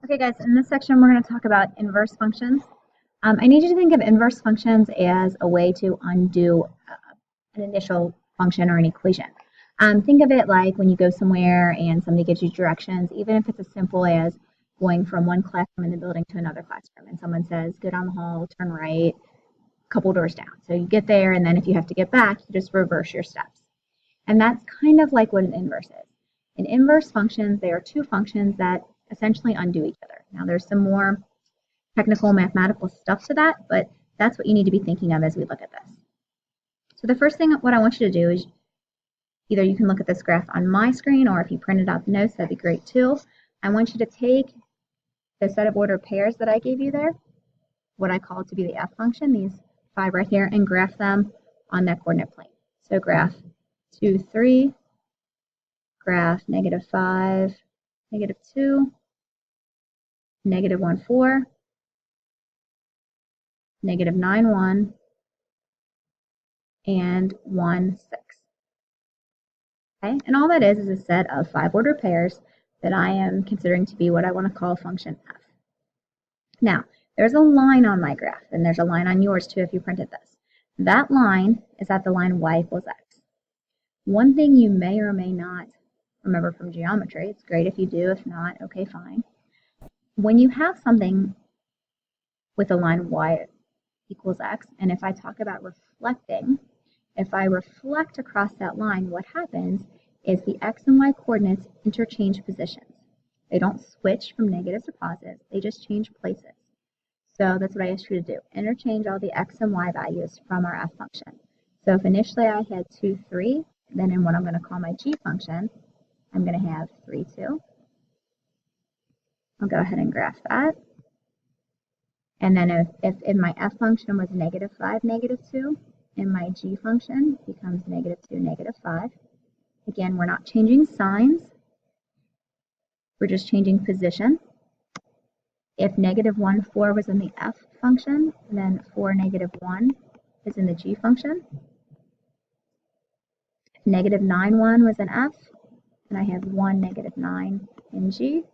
Okay, guys, in this section, we're going to talk about inverse functions. I need you to think of inverse functions as a way to undo an initial function or an equation. Think of it like when you go somewhere and somebody gives you directions, even if it's as simple as going from one classroom in the building to another classroom, and someone says, go down the hall, turn right, a couple doors down. So you get there, and then if you have to get back, you just reverse your steps. And that's kind of like what an inverse is. In inverse functions, there are two functions that essentially undo each other. Now, there's some more technical mathematical stuff to that, but that's what you need to be thinking of as we look at this. So the first thing what I want you to do is either you can look at this graph on my screen, or if you printed out the notes, that'd be great too. I want you to take the set of ordered pairs that I gave you there, what I call to be the f function, these 5 right here, and graph them on that coordinate plane. So graph 2, 3, graph -5, -2, -1, 4, -9, 1, and 1, 6. Okay, and all that is a set of 5 ordered pairs that I am considering to be what I want to call function f. Now, there's a line on my graph, and there's a line on yours too if you printed this. That line is at the line y equals x. One thing you may or may not remember from geometry, it's great if you do, if not, okay, fine. When you have something with a line y equals x, and if I talk about reflecting, if I reflect across that line, what happens is the x and y coordinates interchange positions. They don't switch from negatives to positives, they just change places. So that's what I asked you to do. Interchange all the x and y values from our f function. So if initially I had 2, 3, then in what I'm going to call my g function, I'm going to have 3, 2. I'll go ahead and graph that. And then if in my f function was -5, -2, in my g function becomes -2, -5. Again, we're not changing signs. We're just changing position. If -1, 4 was in the f function, then 4, -1 is in the g function. If -9, 1 was in f, then I have 1, -9 in g.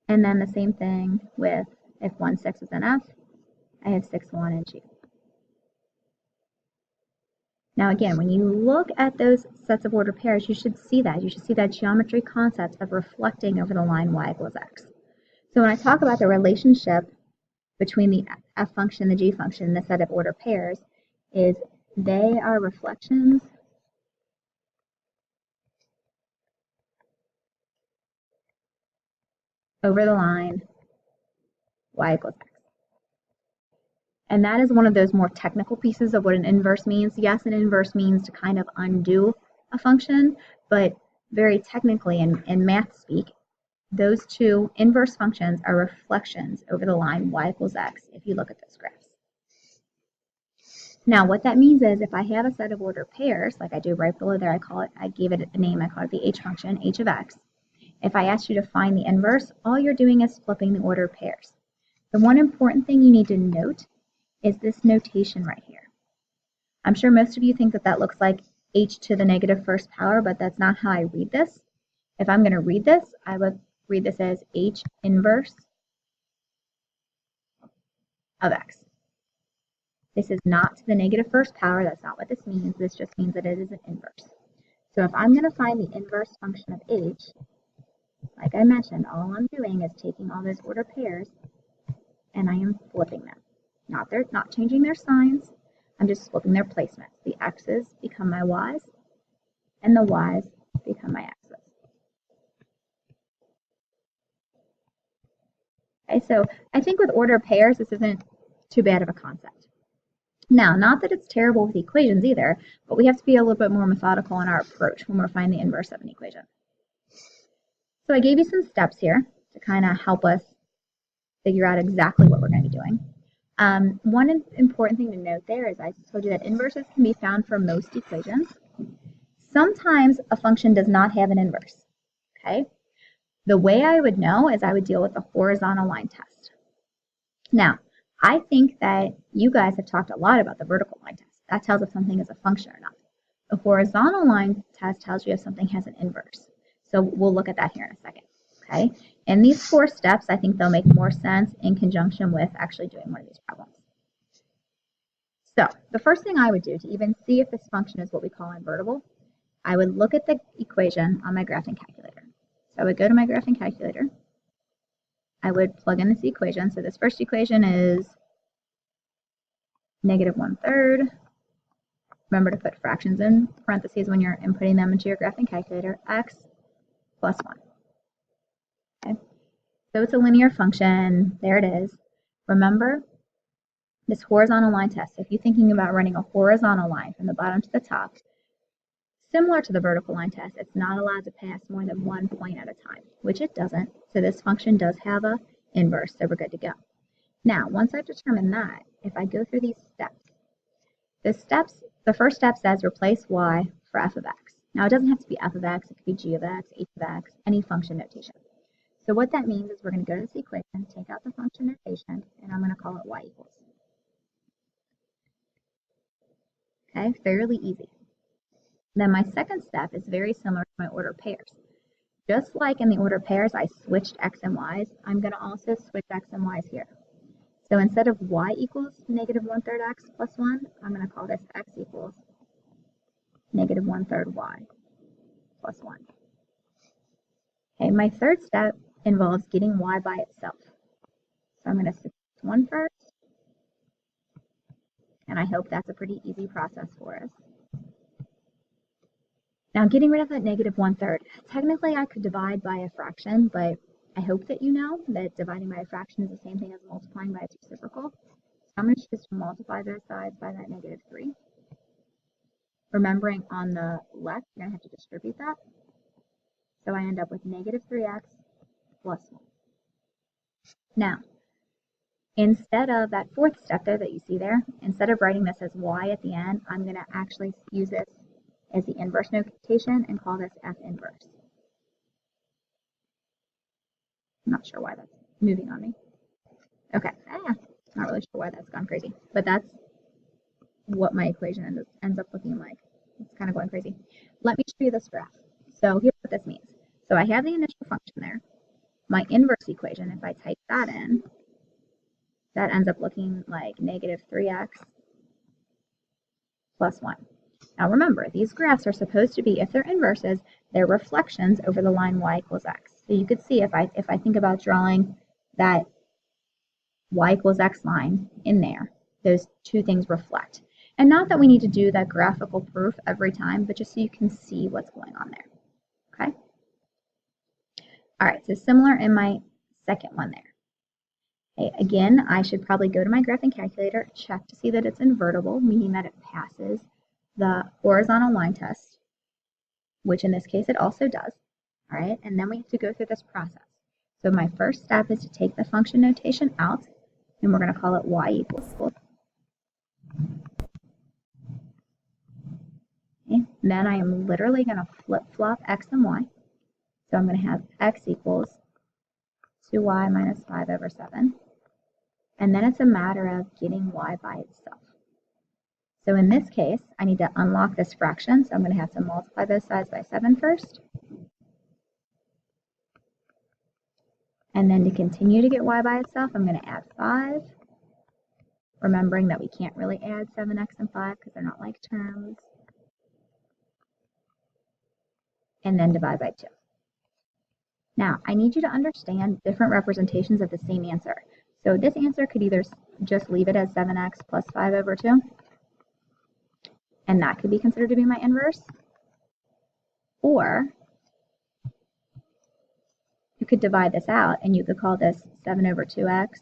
And then the same thing with if 1, 6 is in f, I have 6, 1 in g. Now again, when you look at those sets of ordered pairs, you should see that. You should see that geometry concept of reflecting over the line y equals x. So when I talk about the relationship between the f function and the g function, the set of ordered pairs, is they are reflections over the line y equals x. And that is one of those more technical pieces of what an inverse means. Yes, an inverse means to kind of undo a function, but very technically in math speak, those two inverse functions are reflections over the line y equals x if you look at those graphs. Now, what that means is if I have a set of ordered pairs, like I do right below there, I gave it a name, I call it the h function, h of x. If I asked you to find the inverse, all you're doing is flipping the ordered pairs. The one important thing you need to note is this notation right here. I'm sure most of you think that that looks like h to the -1st power, but that's not how I read this. If I'm going to read this, I would read this as h inverse of x. This is not to the -1st power. That's not what this means. This just means that it is an inverse. So if I'm going to find the inverse function of h, like I mentioned, all I'm doing is taking all those ordered pairs and I am flipping them. Not changing their signs. I'm just flipping their placements. The x's become my y's, and the y's become my x's. Okay, so I think with ordered pairs, this isn't too bad of a concept. Now, not that it's terrible with equations either, but we have to be a little bit more methodical in our approach when we're finding the inverse of an equation. So I gave you some steps here to kind of help us figure out exactly what we're going to be doing. One important thing to note there is I told you that inverses can be found for most equations. Sometimes a function does not have an inverse. Okay? The way I would know is I would deal with the horizontal line test. Now, I think that you guys have talked a lot about the vertical line test. That tells if something is a function or not. The horizontal line test tells you if something has an inverse. So we'll look at that here in a second. Okay? In these 4 steps, I think they'll make more sense in conjunction with actually doing one of these problems. So the first thing I would do to even see if this function is what we call invertible, I would look at the equation on my graphing calculator. So I would go to my graphing calculator. I would plug in this equation. So this first equation is negative 1/3. Remember to put fractions in parentheses when you're inputting them into your graphing calculator. X plus 1. Okay. So it's a linear function. There it is. Remember this horizontal line test. If you're thinking about running a horizontal line from the bottom to the top, similar to the vertical line test, it's not allowed to pass more than 1 point at a time, which it doesn't. So this function does have a inverse, so we're good to go. Now, once I've determined that, if I go through these steps, the first step says replace y for f of x. Now, it doesn't have to be f of x, it could be g of x, h of x, any function notation. So what that means is we're going to go to this equation, take out the function notation, and I'm going to call it y equals. Okay, fairly easy. Then my second step is very similar to my order pairs. Just like in the order pairs, I switched x and y's, I'm going to also switch x and y's here. So instead of y equals negative 1/3 x plus 1, I'm going to call this x equals negative 1/3 y plus 1. Okay, my third step involves getting y by itself. So I'm going to subtract 1 first, and I hope that's a pretty easy process for us. Now, getting rid of that negative 1/3, technically I could divide by a fraction, but I hope that you know that dividing by a fraction is the same thing as multiplying by its reciprocal. So I'm going to choose to multiply both sides by that negative 3. Remembering on the left, you're going to have to distribute that. So I end up with negative 3x plus 1. Now, instead of that fourth step there that you see there, instead of writing this as y at the end, I'm going to actually use this as the inverse notation and call this f inverse. I'm not sure why that's moving on me. Okay, not really sure why that's gone crazy, but that's what my equation ends up looking like. It's kind of going crazy. Let me show you this graph. So here's what this means. So I have the initial function there. My inverse equation, if I type that in, that ends up looking like negative 3x plus 1. Now remember, these graphs are supposed to be, if they're inverses, they're reflections over the line y equals x. So you could see if I think about drawing that y equals x line in there, those two things reflect. And not that we need to do that graphical proof every time, but just so you can see what's going on there. Okay? All right, so similar in my second one there. Okay, again, I should probably go to my graphing calculator, check to see that it's invertible, meaning that it passes the horizontal line test, which in this case it also does. All right, and then we have to go through this process. So my first step is to take the function notation out, and we're going to call it y equals. Okay, then I am literally going to flip-flop x and y. So I'm going to have x equals 2y minus 5 over 7. And then it's a matter of getting y by itself. So in this case, I need to unlock this fraction. So I'm going to have to multiply both sides by 7 first. And then to continue to get y by itself, I'm going to add 5. Remembering that we can't really add 7x and 5 because they're not like terms. And then divide by 2. Now, I need you to understand different representations of the same answer. So this answer could either just leave it as 7x plus 5 over 2, and that could be considered to be my inverse. Or you could divide this out, and you could call this 7 over 2x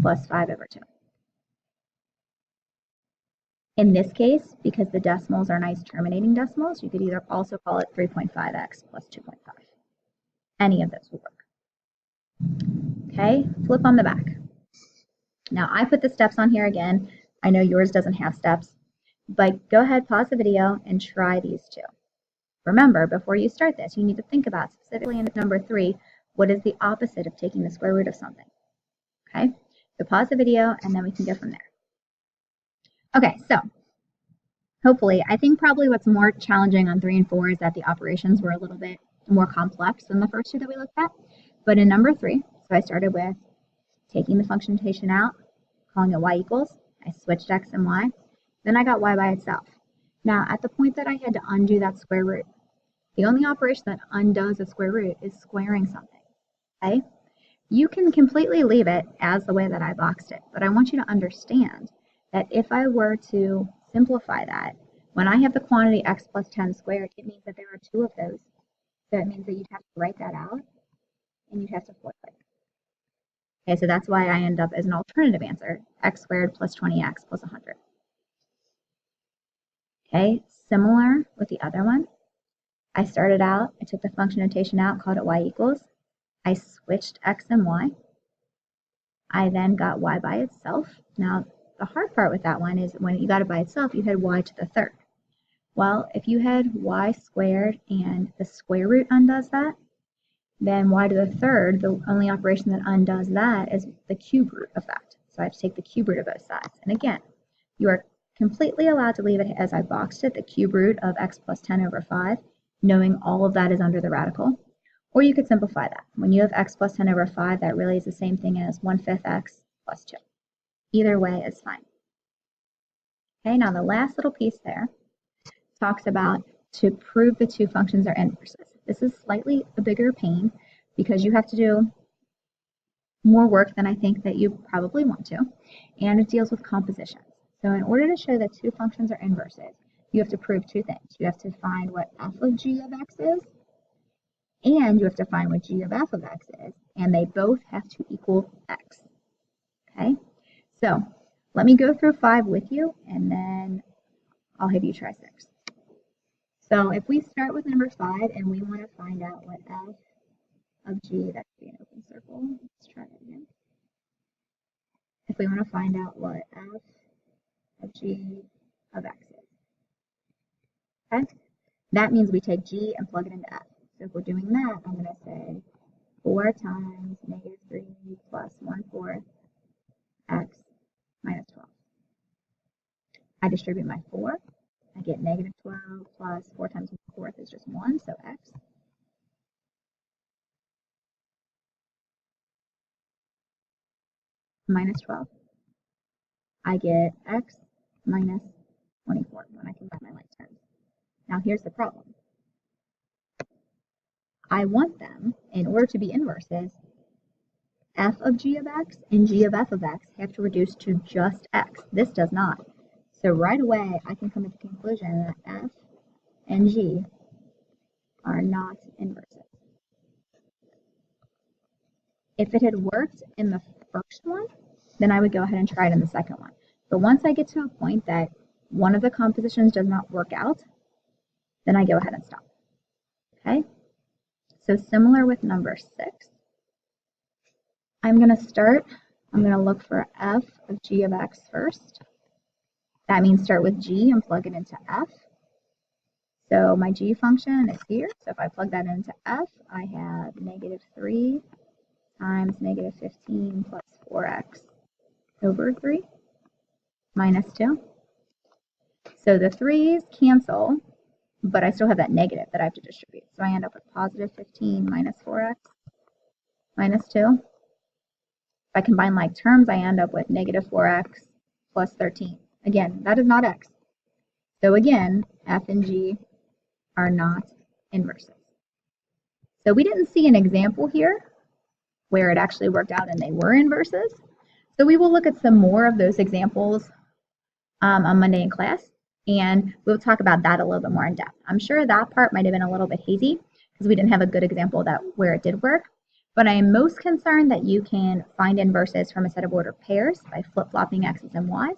plus 5 over 2. In this case, because the decimals are nice terminating decimals, you could either also call it 3.5x plus 2.5. Any of those will work. Okay, flip on the back. Now I put the steps on here again. I know yours doesn't have steps, but go ahead, pause the video, and try these two. Remember, before you start this, you need to think about, specifically in number 3, what is the opposite of taking the square root of something? Okay, so pause the video, and then we can go from there. Okay, so hopefully, I think probably what's more challenging on 3 and 4 is that the operations were a little bit more complex than the first two that we looked at. But in number 3, so I started with taking the function notation out, calling it y equals. I switched x and y. Then I got y by itself. Now, at the point that I had to undo that square root, the only operation that undoes a square root is squaring something, okay? You can completely leave it as the way that I boxed it, but I want you to understand that if I were to simplify that, when I have the quantity x plus 10 squared, it means that there are 2 of those. So it means that you'd have to write that out, and you'd have to flip it. Okay, so that's why I end up as an alternative answer, x squared plus 20x plus 100. Okay, similar with the other one. I started out, I took the function notation out, called it y equals. I switched x and y. I then got y by itself. Now, the hard part with that one is when you got it by itself, you had y to the third. Well, if you had y squared and the square root undoes that, then y to the third, the only operation that undoes that is the cube root of that. So I have to take the cube root of both sides. And again, you are completely allowed to leave it as I boxed it, the cube root of x plus 10 over 5, knowing all of that is under the radical. Or you could simplify that. When you have x plus 10 over 5, that really is the same thing as 1/5 x plus 2. Either way is fine. Okay, now the last little piece there talks about to prove the 2 functions are inverses. This is slightly a bigger pain because you have to do more work than I think that you probably want to, and it deals with compositions. So in order to show that 2 functions are inverses, you have to prove 2 things. You have to find what f of g of x is, and you have to find what g of f of x is, and they both have to equal x. Okay, so let me go through 5 with you, and then I'll have you try 6. So if we start with number 5 and we want to find out what f of g, that should be an open circle. Let's try that again. If we want to find out what f of g of x is. Okay? That means we take g and plug it into f. So if we're doing that, I'm going to say 4 times negative 3 plus 1/4 x minus 12. I distribute my 4. I get negative 12 plus 4 times 1/4 is just 1, so x. Minus 12. I get x minus 24 when I combine my like terms. Now here's the problem. I want them, in order to be inverses, f of g of x and g of f of x have to reduce to just x. This does not. So right away, I can come to the conclusion that f and g are not inverses. If it had worked in the first one, then I would go ahead and try it in the second one. But once I get to a point that one of the compositions does not work out, then I go ahead and stop. Okay? So similar with number 6, I'm going to look for f of g of x first. That means start with g and plug it into f. So my g function is here. So if I plug that into f, I have negative 3 times negative 15 plus 4x over 3 minus 2. So the 3's cancel, but I still have that negative that I have to distribute. So I end up with positive 15 minus 4x minus 2. If I combine like terms, I end up with negative 4x plus 13. Again, that is not x. So again, f and g are not inverses. So we didn't see an example here where it actually worked out and they were inverses. So we will look at some more of those examples on Monday in class, and we'll talk about that a little bit more in depth. I'm sure that part might have been a little bit hazy because we didn't have a good example where it did work, but I am most concerned that you can find inverses from a set of ordered pairs by flip-flopping x's and y's,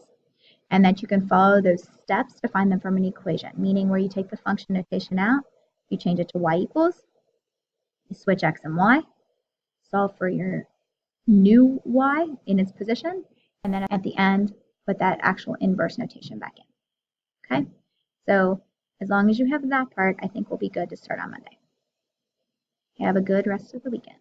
and that you can follow those steps to find them from an equation, meaning where you take the function notation out, you change it to y equals, you switch x and y, solve for your new y in its position, and then at the end, put that actual inverse notation back in. Okay? So as long as you have that part, I think we'll be good to start on Monday. Have a good rest of the weekend.